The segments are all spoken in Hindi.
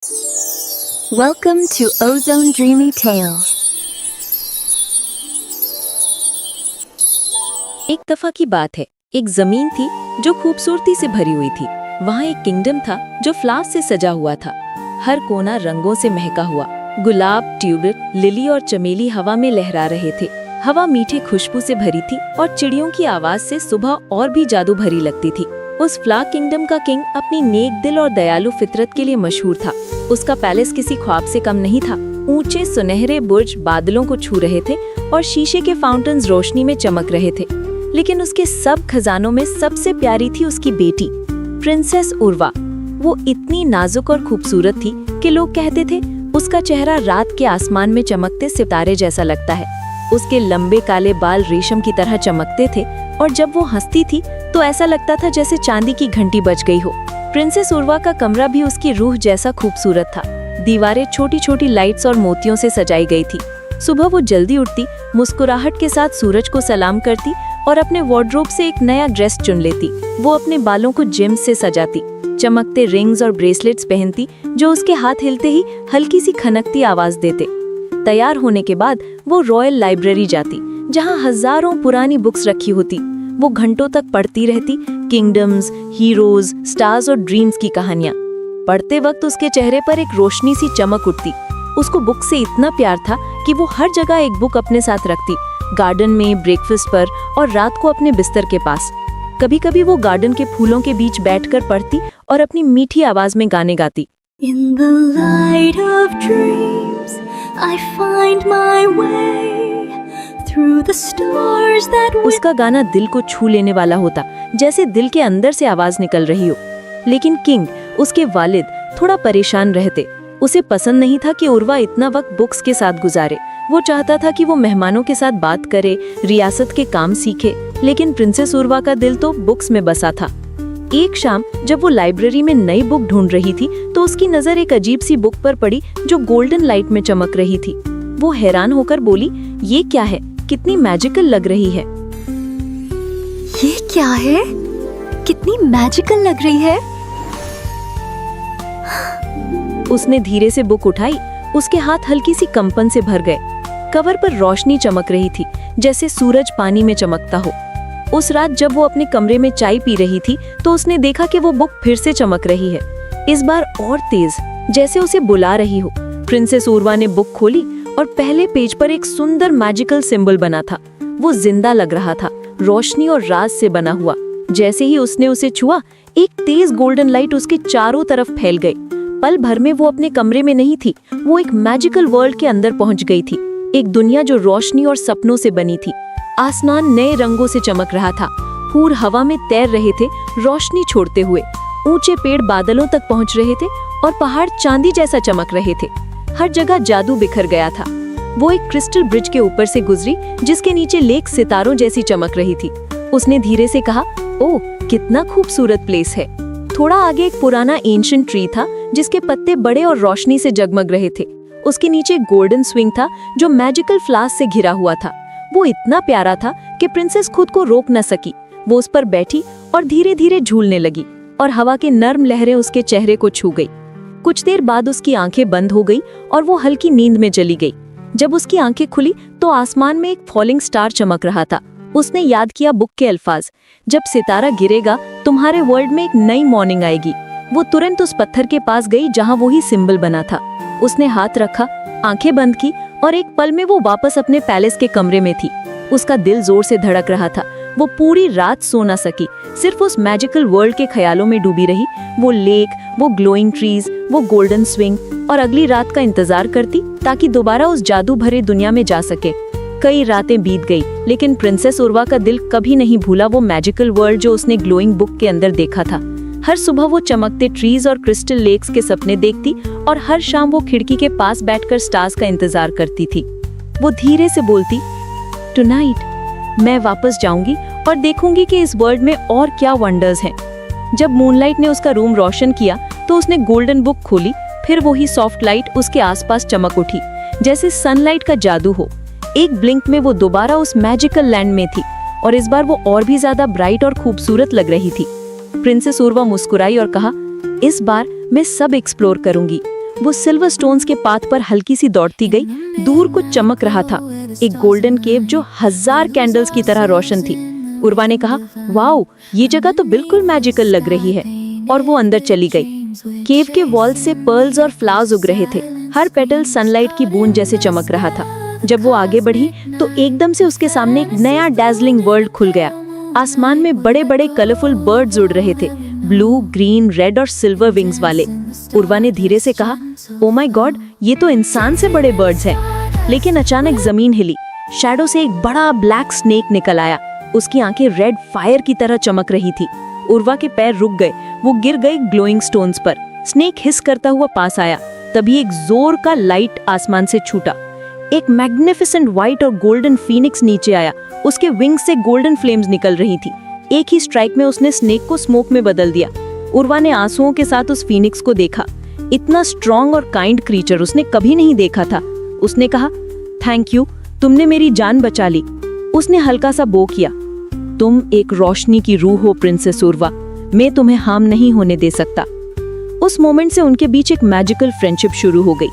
Welcome to Ozone Dreamy Tales. एक दफा की बात है, एक जमीन थी जो खूबसूरती से भरी हुई थी। वहाँ एक किंगडम था जो फ्लावर्स से सजा हुआ था। हर कोना रंगों से महका हुआ। गुलाब, ट्यूलिप, लिली और चमेली हवा में लहरा रहे थे। हवा मीठी खुशबू से भरी थी और चिड़ियों की आवाज से सुबह और भी जादू भरी लगती थी। उस फ्लावर किंगडम का किंग अपनी नेक दिल और दयालु फितरत के लिए मशहूर था। उसका पैलेस किसी ख्वाब से कम नहीं था। ऊंचे सुनहरे बुर्ज बादलों को छू रहे थे और शीशे के फाउंटेन्स रोशनी में चमक रहे थे। लेकिन उसके सब खजानों में सबसे प्यारी थी उसकी बेटी, प्रिंसेस उर्वा। वो इतनी नाजुक और खूबसूरत थी कि लोग कहते थे उसका चेहरा रात के आसमान में चमकते सितारे जैसा लगता है। उसके लंबे काले बाल रेशम की तरह चमकते थे और जब वो हंसती थी तो ऐसा लगता था जैसे चांदी की घंटी बज गई हो। प्रिंसेस उर्वा का कमरा भी उसकी रूह जैसा खूबसूरत था। दीवारें छोटी छोटी लाइट्स और मोतियों से सजाई गई थी। सुबह वो जल्दी उठती, मुस्कुराहट के साथ सूरज को सलाम करती और अपने वार्डरोब से एक नया ड्रेस चुन लेती। वो अपने बालों को जेम्स से सजाती, चमकते रिंग्स और ब्रेसलेट्स पहनती जो उसके हाथ हिलते ही हल्की सी खनकती आवाज देते। तैयार होने के बाद वो रॉयल लाइब्रेरी जाती, जहाँ हजारों पुरानी बुक्स रखी होती। वो घंटों तक पढ़ती रहती, किंगडम्स, हीरोज, स्टार्स और ड्रीम्स की कहानियां। पढ़ते वक्त उसके चेहरे पर एक रोशनी सी चमक उठती। उसको बुक से इतना प्यार था कि वो हर जगह एक बुक अपने साथ रखती, गार्डन में, ब्रेकफास्ट पर और रात को अपने बिस्तर के पास। कभी कभी वो गार्डन के फूलों के बीच बैठकर पढ़ती और अपनी मीठी आवाज में गाने गाती। In the light of dreams, I find my way through the stars that उसका गाना दिल को छू लेने वाला होता, जैसे दिल के अंदर से आवाज निकल रही हो। लेकिन किंग, उसके वालिद, थोड़ा परेशान रहते। उसे पसंद नहीं था कि उर्वा इतना वक्त बुक्स के साथ गुजारे। वो चाहता था कि वो मेहमानों के साथ बात करे, रियासत के काम सीखे। लेकिन प्रिंसेस उर्वा का दिल तो बुक्स में बसा था। एक शाम जब वो लाइब्रेरी में नई बुक ढूंढ रही थी तो उसकी नजर एक अजीब सी बुक पर पड़ी जो गोल्डन लाइट में चमक रही थी। वो हैरान होकर बोली, ये क्या है? कितनी मैजिकल लग रही है। ये क्या है? कितनी मैजिकल लग रही है। उसने धीरे से बुक उठाई। उसके हाथ हल्की सी कंपन से भर गए। कवर पर रोशनी चमक रही थी, जैसे सूरज पानी में चमकता हो। उस रात जब वो अपने कमरे में चाय पी रही थी तो उसने देखा कि वो बुक फिर से चमक रही है, इस बार और तेज, जैसे उसे बुला रही हो। प्रिंसेस उर्वा ने बुक खोली और पहले पेज पर एक सुंदर मैजिकल सिंबल बना था। वो जिंदा लग रहा था, रोशनी और राज से बना हुआ। जैसे ही उसने उसे छुआ, एक तेज गोल्डन लाइट उसके चारों तरफ फैल गई। पल भर में वो अपने कमरे में नहीं थी, वो एक मैजिकल वर्ल्ड के अंदर पहुंच गई थी। एक दुनिया जो रोशनी और सपनों से बनी थी। आसमान नए रंगों से चमक रहा था। फूल हवा में तैर रहे थे, रोशनी छोड़ते हुए। ऊंचे पेड़ बादलों तक पहुंच रहे थे और पहाड़ चांदी जैसा चमक रहे थे। हर जगह जादू बिखर गया था। वो एक क्रिस्टल ब्रिज के ऊपर से गुजरी, जिसके नीचे लेक सितारों जैसी चमक रही थी। उसने धीरे से कहा, ओह, कितना खूबसूरत प्लेस है। थोड़ा आगे एक पुराना एंशिएंट ट्री था, जिसके पत्ते बड़े और रोशनी से जगमग रहे थे। उसके नीचे गोल्डन स्विंग था जो मैजिकल फ्लावर्स से घिरा हुआ था। वो इतना प्यारा था कि प्रिंसेस खुद को रोक न सकी। वो उस पर बैठी और धीरे धीरे झूलने लगी और हवा की नर्म लहरें उसके चेहरे को छू गई। कुछ देर बाद उसकी आंखें बंद हो गई और वो हल्की नींद में चली गई। जब उसकी आंखें खुली तो आसमान में एक फॉलिंग स्टार चमक रहा था। उसने याद किया बुक के अल्फाज, जब सितारा गिरेगा तुम्हारे वर्ल्ड में एक नई मॉर्निंग आएगी। वो तुरंत उस पत्थर के पास गई जहाँ वही सिंबल बना था। उसने हाथ रखा, आंखें बंद की और एक पल में वो वापस अपने पैलेस के कमरे में थी। उसका दिल जोर से धड़क रहा था। वो पूरी रात सो ना सकी, सिर्फ उस मैजिकल वर्ल्ड के ख्यालों में डूबी रही। वो लेक, वो ग्लोइंग ट्रीज, वो गोल्डन स्विंग और अगली रात का इंतजार करती ताकि दोबारा उस जादू भरे दुनिया में जा सके। कई रातें बीत गई, लेकिन प्रिंसेस उर्वा का दिल कभी नहीं भूला वो मैजिकल वर्ल्ड जो उसने ग्लोइंग बुक के अंदर देखा था। हर सुबह वो चमकते ट्रीज और क्रिस्टल लेक्स के सपने देखती और हर शाम वो खिड़की के पास बैठकर स्टार्स का इंतजार करती थी। वो धीरे से बोलती, टुनाइट मैं वापस जाऊंगी और देखूंगी कि इस वर्ल्ड में और क्या वंडर्स हैं। जब मूनलाइट ने उसका रूम रोशन किया तो उसने गोल्डन बुक खोली। फिर वही सॉफ्ट लाइट उसके आसपास चमक उठी, जैसे सनलाइट का जादू हो। एक ब्लिंक में वो दोबारा उस मैजिकल लैंड में थी और इस बार वो और भी ज्यादा ब्राइट और खूबसूरत लग रही थी। प्रिंसेस उर्वा मुस्कुराई और कहा, इस बार मैं सब एक्सप्लोर करूंगी। वो सिल्वर स्टोन्स के पाथ पर हल्की सी दौड़ती गई। दूर कुछ चमक रहा था, एक गोल्डन केव जो 1000 कैंडल्स की तरह रोशन थी। उर्वा ने कहा, वाओ, ये जगह तो बिल्कुल मैजिकल लग रही है, और वो अंदर चली गई। केव के वॉल से पर्ल्स और फ्लावर्स उग रहे थे, हर पेटल सनलाइट की बूंद जैसे चमक रहा था। जब वो आगे बढ़ी तो एकदम से उसके सामने एक नया डैज़लिंग वर्ल्ड खुल गया। आसमान में बड़े बड़े कलरफुल बर्ड्स उड़ रहे थे, ब्लू, ग्रीन, रेड और सिल्वर विंग्स वाले। उर्वा ने धीरे से कहा, ओ माय गॉड, ये तो इंसान से बड़े बर्ड्स हैं। लेकिन अचानक जमीन हिली, शैडो से एक बड़ा ब्लैक स्नेक निकल आया। उसकी आंखें रेड फायर की तरह चमक रही थी। उर्वा के पैर रुक गए, वो गिर गई ग्लोइंग स्टोन्स पर। स्नेक हिस करता हुआ पास आया, तभी एक जोर का लाइट आसमान से छूटा। एक मैग्निफिसेंट व्हाइट और गोल्डन फीनिक्स नीचे आया, उसके विंग्स से गोल्डन फ्लेम्स निकल रही थी। एक ही स्ट्राइक में उसने स्नेक को स्मोक में बदल दिया। उर्वा ने आंसुओं के साथ उस फीनिक्स को देखा। इतना स्ट्रॉन्ग और काइंड क्रीचर उसने कभी नहीं देखा था। उसने कहा, थैंक यू, तुमने मेरी जान बचा ली। उसने हल्का सा बो किया। तुम एक रोशनी की रूह हो प्रिंसेस उर्वा, मैं तुम्हें हार्म नहीं होने दे सकता। उस मोमेंट से उनके बीच एक मैजिकल फ्रेंडशिप शुरू हो गई।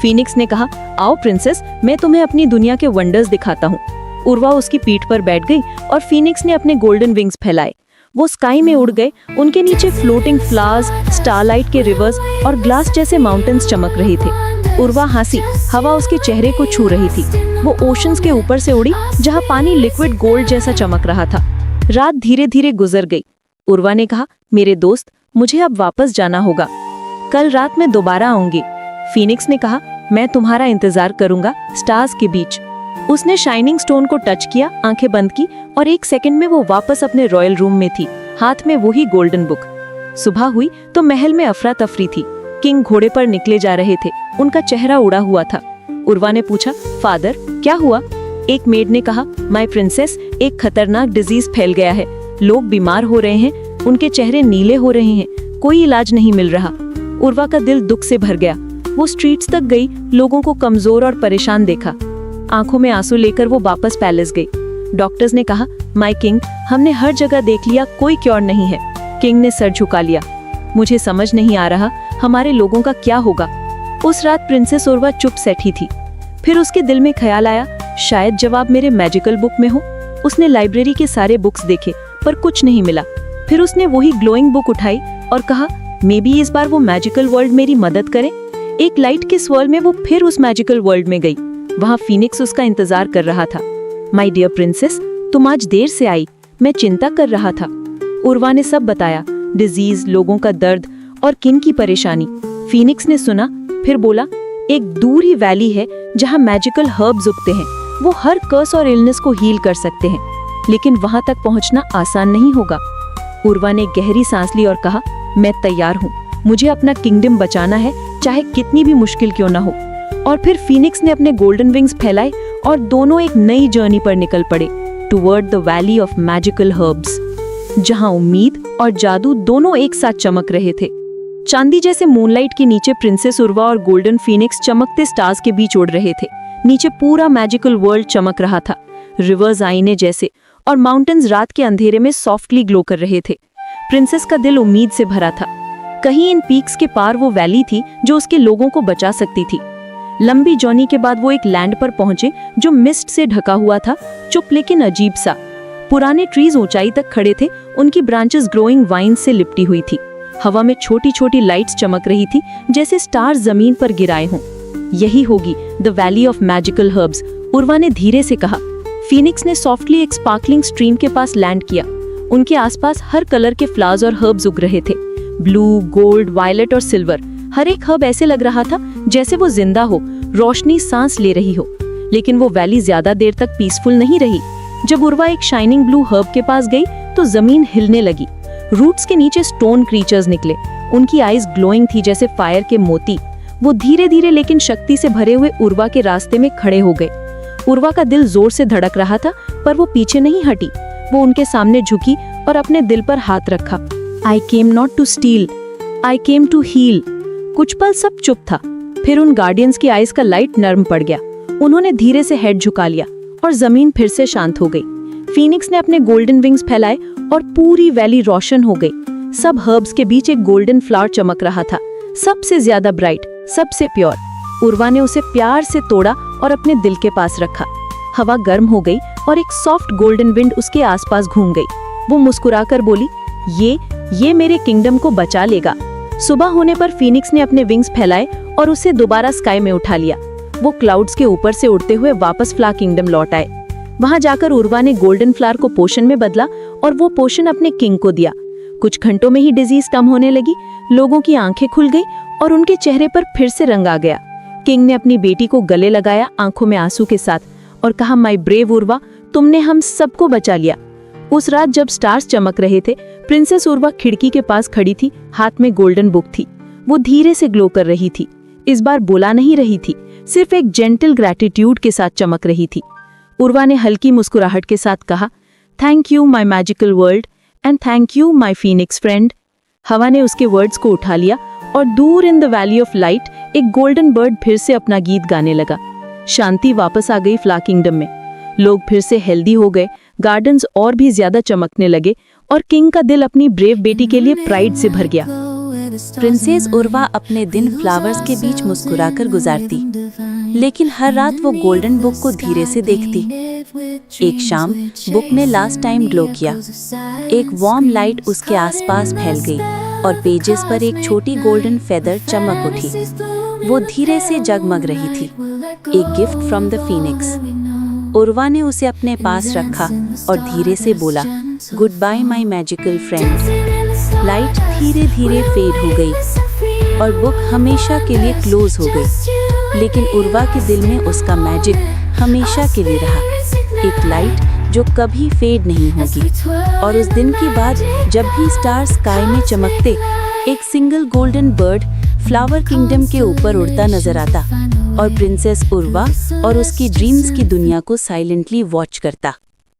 फीनिक्स ने कहा, आओ प्रिंसेस, मैं तुम्हें अपनी दुनिया के वंडर्स दिखाता हूँ। उर्वा उसकी पीठ पर बैठ गई और फीनिक्स ने अपने गोल्डन विंग्स फैलाए। वो स्काई में उड़ गए। उनके नीचे फ्लोटिंग फ्लावर्स, स्टारलाइट के रिवर्स और ग्लास जैसे माउंटेन्स चमक रहे थे। उर्वा हंसी, हवा उसके चेहरे को छू रही थी। वो ओशंस के ऊपर से उड़ी, जहाँ पानी लिक्विड गोल्ड जैसा चमक रहा था। रात धीरे धीरे गुजर गई। उर्वा ने कहा, मेरे दोस्त, मुझे अब वापस जाना होगा। कल रात मैं दोबारा आऊंगी। फीनिक्स ने कहा, मैं तुम्हारा इंतजार करूंगा स्टार्स के बीच। उसने शाइनिंग स्टोन को टच किया, आंखें बंद की और 1 सेकंड में वो वापस अपने रॉयल रूम में थी, हाथ में वही गोल्डन बुक। सुबह हुई तो महल में अफरा तफरी थी। किंग घोड़े पर निकले जा रहे थे, उनका चेहरा उड़ा हुआ था। उर्वा ने पूछा, फादर क्या हुआ? एक मेड ने कहा, माय प्रिंसेस, एक खतरनाक डिजीज फैल गया है, लोग बीमार हो रहे हैं, उनके चेहरे नीले हो रहे हैं, कोई इलाज नहीं मिल रहा। उर्वा का दिल दुख से भर गया। वो स्ट्रीट्स तक गई, लोगों को कमजोर और परेशान देखा। आंखों में आंसू लेकर वो वापस पैलेस गई। डॉक्टर्स ने कहा, माय किंग, हमने हर जगह देख लिया, कोई क्योर नहीं है। किंग ने सर झुका लिया। मुझे समझ नहीं आ रहा हमारे लोगों का क्या होगा। उस रात प्रिंसेस उर्वा चुप बैठी थी। फिर उसके दिल में ख्याल आया, शायद जवाब मेरे मैजिकल बुक में हो। उसने लाइब्रेरी के सारे बुक्स देखे पर कुछ नहीं मिला। फिर उसने वही ग्लोइंग बुक उठाई और कहा, मे बी इस बार वो मैजिकल वर्ल्ड मेरी मदद करे। एक लाइट के स्वर्ल में वो फिर उस मैजिकल वर्ल्ड में गई। वहाँ फीनिक्स उसका इंतजार कर रहा था। माय डियर प्रिंसेस, तुम आज देर से आई, मैं चिंता कर रहा था। उर्वा ने सब बताया, डिजीज, लोगों का दर्द और किन की परेशानी। फीनिक्स ने सुना, फिर बोला, एक दूर ही वैली है जहाँ मैजिकल हर्ब्स उगते हैं, वो हर कर्स और इलनेस को हील कर सकते हैं, लेकिन वहां तक पहुंचना आसान नहीं होगा। उर्वा ने गहरी सांस ली और कहा, मैं तैयार हूँ, मुझे अपना किंगडम बचाना है, चाहे कितनी भी मुश्किल क्यों ना हो। और फिर फीनिक्स ने अपने गोल्डन विंग्स फैलाए और दोनों एक नई जर्नी पर निकल पड़े, toward the valley of magical herbs, जहां उम्मीद और जादू दोनों एक साथ चमक रहे थे। चांदी जैसे मूनलाइट के नीचे प्रिंसेस उर्वा और गोल्डन फीनिक्स चमकते स्टार्स के बीच उड़ रहे थे। नीचे पूरा मैजिकल वर्ल्ड चमक रहा था, रिवर्स आईने जैसे, और माउंटेन्स रात के अंधेरे में सॉफ्टली ग्लो कर रहे थे। प्रिंसेस का दिल उम्मीद से भरा था। कहीं इन पीक्स के पार वो वैली थी जो उसके लोगों को बचा सकती थी। लंबी जर्नी के बाद वो एक लैंड पर पहुंचे जो मिस्ट से ढका हुआ था, चुप लेकिन अजीब सा। पुराने ट्रीज ऊंचाई तक खड़े थे, उनकी ब्रांचेस ग्रोइंग वाइन से लिपटी हुई थी। हवा में छोटी छोटी लाइट्स चमक रही थी, जैसे स्टार्स जमीन पर गिराए हों। यही होगी the valley of magical herbs, Urva ने धीरे से कहा। फीनिक्स ने सॉफ्टली एक स्पार्कलिंग स्ट्रीम के पास लैंड किया। उनके आसपास हर कलर के फ्लावर्स और हर्ब्स उग रहे थे, ब्लू, गोल्ड, वायलेट और सिल्वर। हर एक हर्ब ऐसे लग रहा था जैसे वो जिंदा हो, रोशनी सांस ले रही हो। लेकिन वो वैली ज्यादा देर तक पीसफुल नहीं रही। जब उर्वा एक शाइनिंग ब्लू हर्ब के पास गई तो जमीन हिलने लगी। रूट्स के नीचे स्टोन क्रीचर्स निकले, उनकी आईज ग्लोइंग थी जैसे फायर के मोती। वो धीरे धीरे लेकिन शक्ति से भरे हुए उर्वा के रास्ते में खड़े हो गए। उर्वा का दिल जोर से धड़क रहा था, पर वो पीछे नहीं हटी। वो उनके सामने झुकी और अपने दिल पर हाथ रखा। I came not to steal, I came to heal. कुछ पल सब चुप था, फिर उन गार्डियंस की आईज का लाइट नर्म पड़ गया। उन्होंने धीरे से हेड झुका लिया और जमीन फिर से शांत हो गई। फीनिक्स ने अपने गोल्डन विंग्स फैलाए और पूरी वैली रोशन हो गई। सब हर्ब्स के बीच एक गोल्डन फ्लावर चमक रहा था, सबसे ज्यादा ब्राइट। सबसे प्योर। उर्वा ने उसे प्यार से तोड़ा और अपने दिल के पास रखा। हवा गर्म हो गई और एक सॉफ्ट गोल्डन विंड उसके आसपास घूम गई। वो मुस्कुराकर बोली, ये मेरे किंगडम को बचा लेगा। सुबह होने पर फीनिक्स ने अपने विंग्स फैलाए और उसे दोबारा स्काई में उठा लिया। वो क्लाउड्स के ऊपर से उड़ते हुए वापस फ्ला किंगडम लौट आए। वहां जाकर उर्वा ने गोल्डन फ्लावर को पोशन में बदला और वो पोशन अपने किंग को दिया। कुछ घंटों में ही डिजीज कम होने लगी, लोगों की आंखें खुल गई और उनके चेहरे पर फिर से रंग आ गया। किंग ने अपनी बेटी को गले लगाया आंखों में आंसू के साथ और कहा, माय ब्रेव उर्वा, तुमने हम सबको बचा लिया। उस रात जब स्टार्स चमक रहे थे, प्रिंसेस उर्वा खिड़की के पास खड़ी थी, हाथ में गोल्डन बुक थी। वो धीरे से ग्लो कर रही थी। इस बार बोला नहीं रही थी, सिर्फ एक जेंटल ग्रैटिट्यूड के साथ चमक रही थी। उर्वा ने हल्की मुस्कुराहट के साथ कहा, thank you my magical world and thank you my Phoenix friend. हवा ने उसके वर्ड्स को उठा लिया और दूर in the valley of light एक गोल्डन बर्ड फिर से अपना गीत गाने लगा। शांति वापस आ गई फ्ला किंगडम में। लोग फिर से हेल्दी हो गए, गार्डन्स और भी ज्यादा चमकने लगे और किंग का दिल अपनी ब्रेव बेटी के लिए प्राइड से भर गया। प्रिंसेस उर्वा अपने दिन फ्लावर्स के बीच मुस्कुराकर गुजारती, लेकिन हर रात वो गोल्डन बुक को धीरे से देखती। एक शाम बुक ने लास्ट टाइम ग्लो किया। एक वार्म लाइट उसके आसपास फैल गई और पेजेस पर एक छोटी गोल्डन फेदर चमक उठी। वो धीरे से जगमग रही थी, एक gift from the phoenix. Urva ने उसे अपने पास रखा और धीरे से बोला, good bye my magical friend. Light धीरे धीरे फेड हो गई और बुक हमेशा के लिए क्लोज हो गई, लेकिन उर्वा के दिल में उसका मैजिक हमेशा के लिए रहा। एक लाइट जो कभी फेड नहीं होगी। और उस दिन के बाद जब भी स्टार स्काई में चमकते, एक single golden bud flower kingdom के ऊपर उड़ता नजर आता और प्रिंसेस उर्वा और उसकी ड्रीम्स की दुनिया को साइलेंटली वॉच करता।